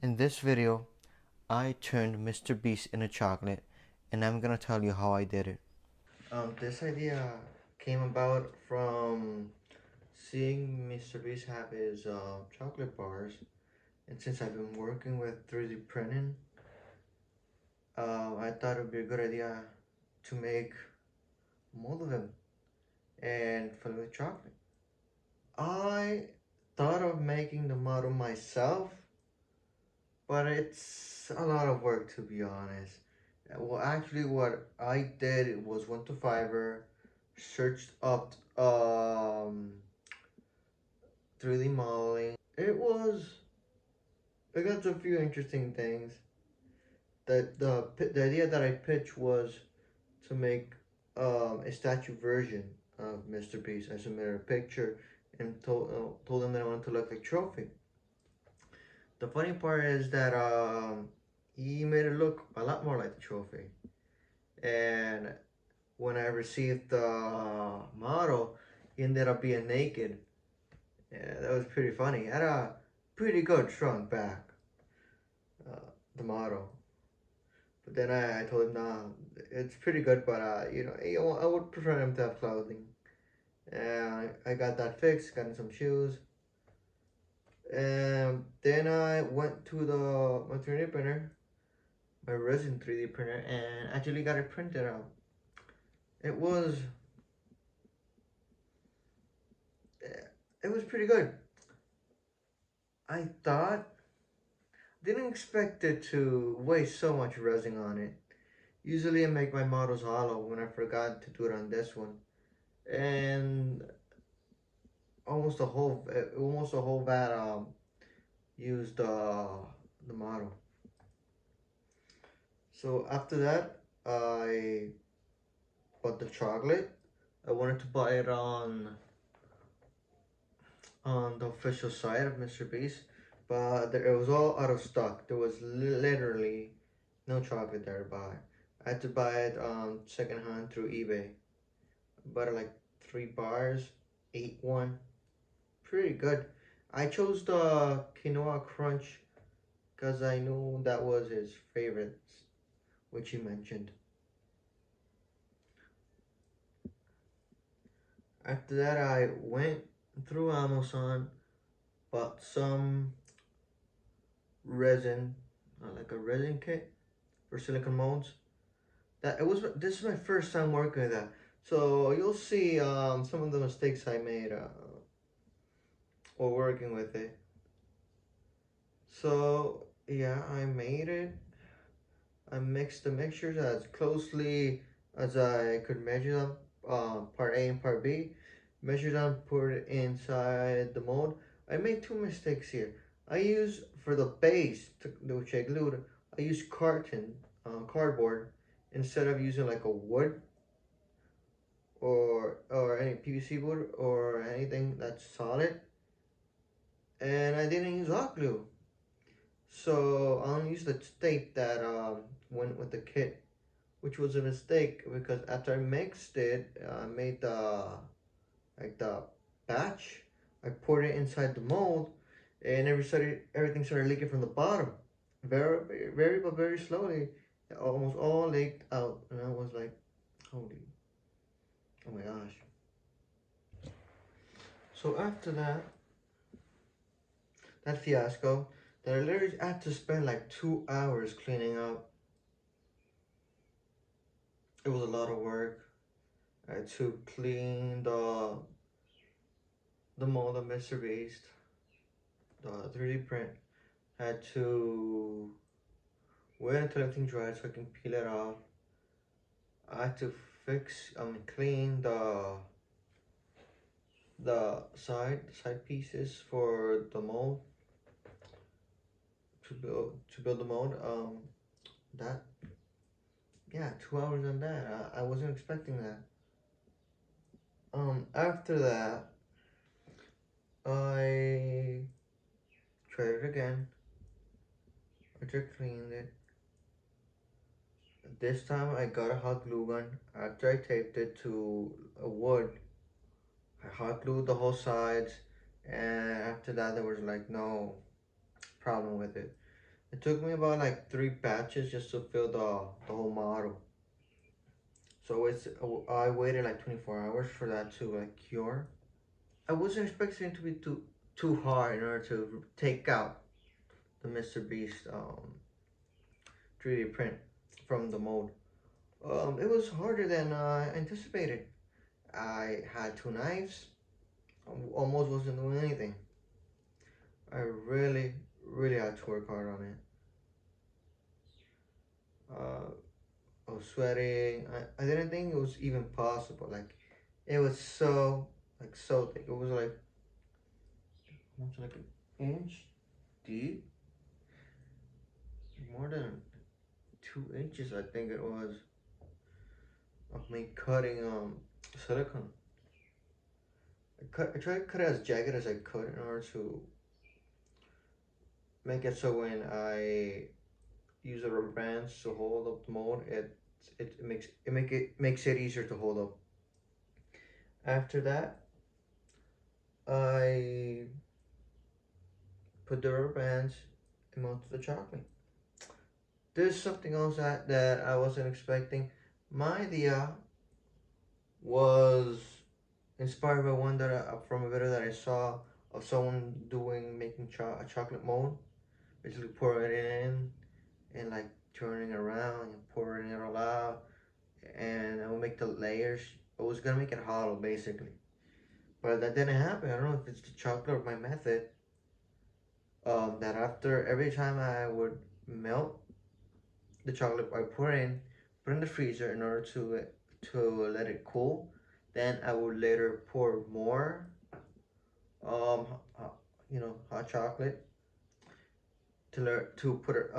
In this video, I turned Mr. Beast into chocolate, and I'm gonna tell you how I did it. This idea came about from seeing Mr. Beast have his chocolate bars, and since I've been working with 3D printing, I thought it would be a good idea to make a mold of him and fill it with chocolate. I thought of making the model myself, but it's a lot of work, to be honest. Well, actually, what I did was went to Fiverr, searched up 3D modeling. I got a few interesting things. That the idea that I pitched was to make a statue version of Mr. Beast. I submitted a picture and told him that I wanted to look like Trophy. The funny part is that he made it look a lot more like the Trophy. And when I received the model, he ended up being naked. Yeah, that was pretty funny. He had a pretty good shrunk back, the model. But then I told him, nah, it's pretty good, but I would prefer him to have clothing. And I got that fixed, got him some shoes. And then I went to my 3D printer, my resin 3D printer, and actually got it printed out. It was it was pretty good. I thought didn't expect it to waste so much resin on it. Usually I make my models hollow when I forgot to do it on this one. And almost a whole vat used the model. So after that I bought the chocolate. I wanted to buy it on the official site of MrBeast, but it was all out of stock. There was literally no chocolate there to buy. I had to buy it secondhand through eBay. Bought it like 3 bars, ate one, pretty good. I chose the quinoa crunch because I knew that was his favorite, which he mentioned. After that, I went through Amazon, bought some resin, like a resin kit for silicone molds. This is my first time working with that, so you'll see some of the mistakes I made while working with it. So yeah, I made it. I mixed the mixtures as closely as I could measure them, part A and part B. Measure them, put it inside the mold. I made two mistakes here. I used, for the base, which I glued, I used cardboard, instead of using like a wood or any PVC wood or anything that's solid. And I didn't use hot glue. So I only used the tape that went with the kit, which was a mistake because after I mixed it, I made the batch. I poured it inside the mold, and everything started leaking from the bottom, but very slowly. It almost all leaked out, and I was like, "Holy, oh my gosh!" So after that fiasco, that I literally had to spend like 2 hours cleaning up. It was a lot of work. I had to clean the mold of MrBeast, the 3D print. Had to wait until everything dried so I can peel it off. I had to clean the side pieces for the mold to build the mold. That yeah, 2 hours on that. I wasn't expecting that. After that, I tried it again. I just cleaned it. This time I got a hot glue gun. After I taped it to a wood, I hot glued the whole sides, and after that there was like no problem with it. It took me about like 3 batches just to fill the whole model. So I waited like 24 hours for that to like cure. I wasn't expecting it to be too hard in order to take out the MrBeast 3D print from the mold. It was harder than I anticipated. I had 2 knives. Almost wasn't doing anything. I really had to work hard on it. Uh, I was sweating. I didn't think it was even possible. Like, it was so thick. It was like almost like an inch deep, more than 2 inches. I think it was of me cutting silicone. I tried to cut it as jagged as I could in order to make it so when I use the rubber bands to hold up the mold, it makes it easier to hold up. After that, I put the rubber bands and melted the chocolate. There's something else that I wasn't expecting. My idea was inspired by one from a video that I saw of someone making a chocolate mold, basically pouring it in and like turning it around and pouring it all out, and I would make the layers. I was gonna make it hollow basically, but that didn't happen. I don't know if it's the chocolate or my method. That after every time I would melt the chocolate, I put in the freezer in order to let it cool. Then I would later pour more, um, hot chocolate to put it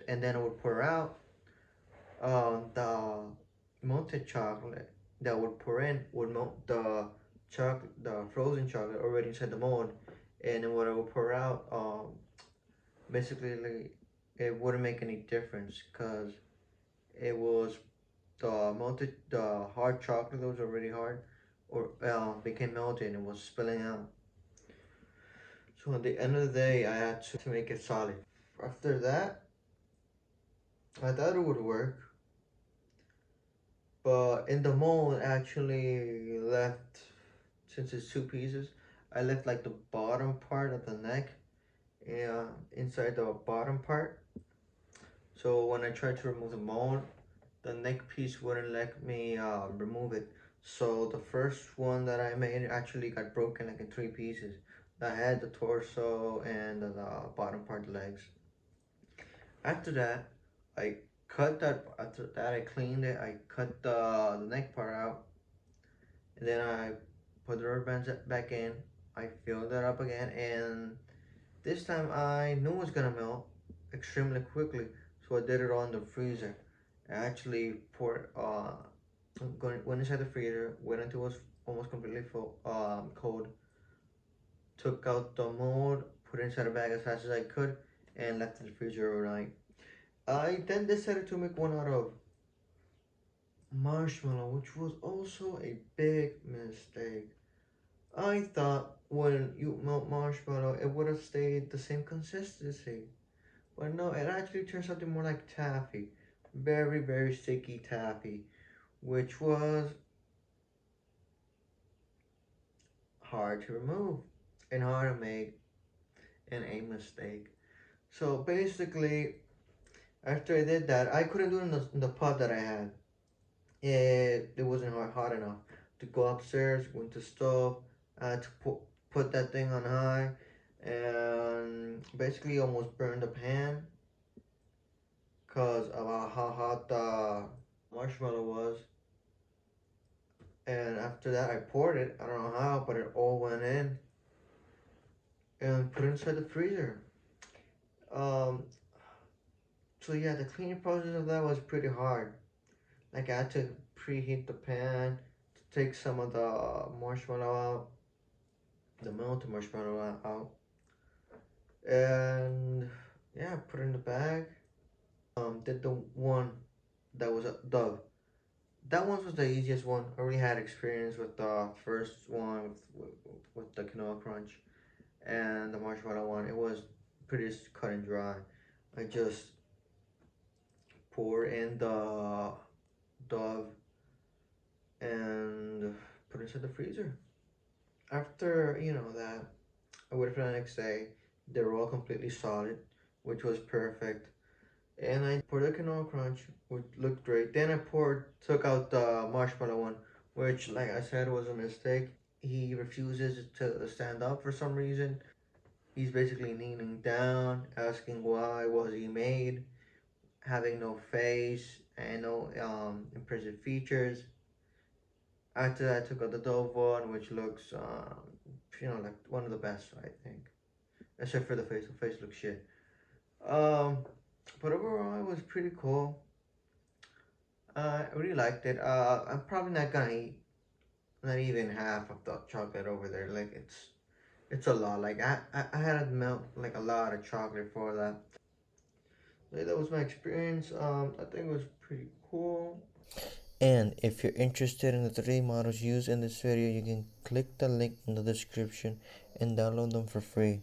and then I would pour out the melted chocolate that would pour in would melt the frozen chocolate already inside the mold, and then what I would pour out basically like, it wouldn't make any difference because it was the hard chocolate that was already hard or became melted and was spilling out. So at the end of the day, I had to make it solid. After that, I thought it would work, but in the mold, actually left, since it's 2 pieces, I left like the bottom part of the neck, inside the bottom part. So when I tried to remove the mold, the neck piece wouldn't let me remove it. So the first one that I made actually got broken like in 3 pieces. The head, the torso, and the bottom part, the legs. After that, I cut that. After that, I cleaned it. I cut the neck part out, and then I put the rubber bands back in. I filled it up again, and this time I knew it was gonna melt extremely quickly, so I did it all in the freezer. I actually went inside the freezer, wait until it was almost completely full, cold, took out the mold, put it inside a bag as fast as I could, and left it in the freezer overnight. I then decided to make one out of marshmallow, which was also a big mistake. I thought when you melt marshmallow, it would have stayed the same consistency. But no, it actually turns out to be more like taffy. Very sticky taffy, which was hard to remove and hard to make and a mistake. So basically, after I did that, I couldn't do it in the pot that I had. It wasn't hot enough to go upstairs, went to stove, to put that thing on high, and basically almost burned the pan because of how hot the marshmallow was. And after that, I poured it. I don't know how, but it all went in and put it inside the freezer. Um, so yeah, the cleaning process of that was pretty hard. Like I had to preheat the pan to take some of the marshmallow out, the melted marshmallow out, and yeah, put it in the bag. Did the one that was that one was the easiest one. I already had experience with the first one with the quinoa crunch and the marshmallow one. It was pretty cut and dry. I just pour in the Dove and put it inside the freezer. After that, I waited for the next day. They were all completely solid, which was perfect. And I poured the quinoa crunch, which looked great. Then took out the marshmallow one, which, like I said, was a mistake. He refuses to stand up for some reason. He's basically kneeling down, asking why was he made, having no face and no impressive features. After that, I took out the Dove one, which looks, like one of the best, I think. Except for the face. The face looks shit. Um, but overall, it was pretty cool. I really liked it. I'm probably not gonna eat not even half of the chocolate over there. Like it's a lot. Like I had to melt like a lot of chocolate for that. Like, that was my experience. I think it was pretty cool. And if you're interested in the three models used in this video, you can click the link in the description and download them for free.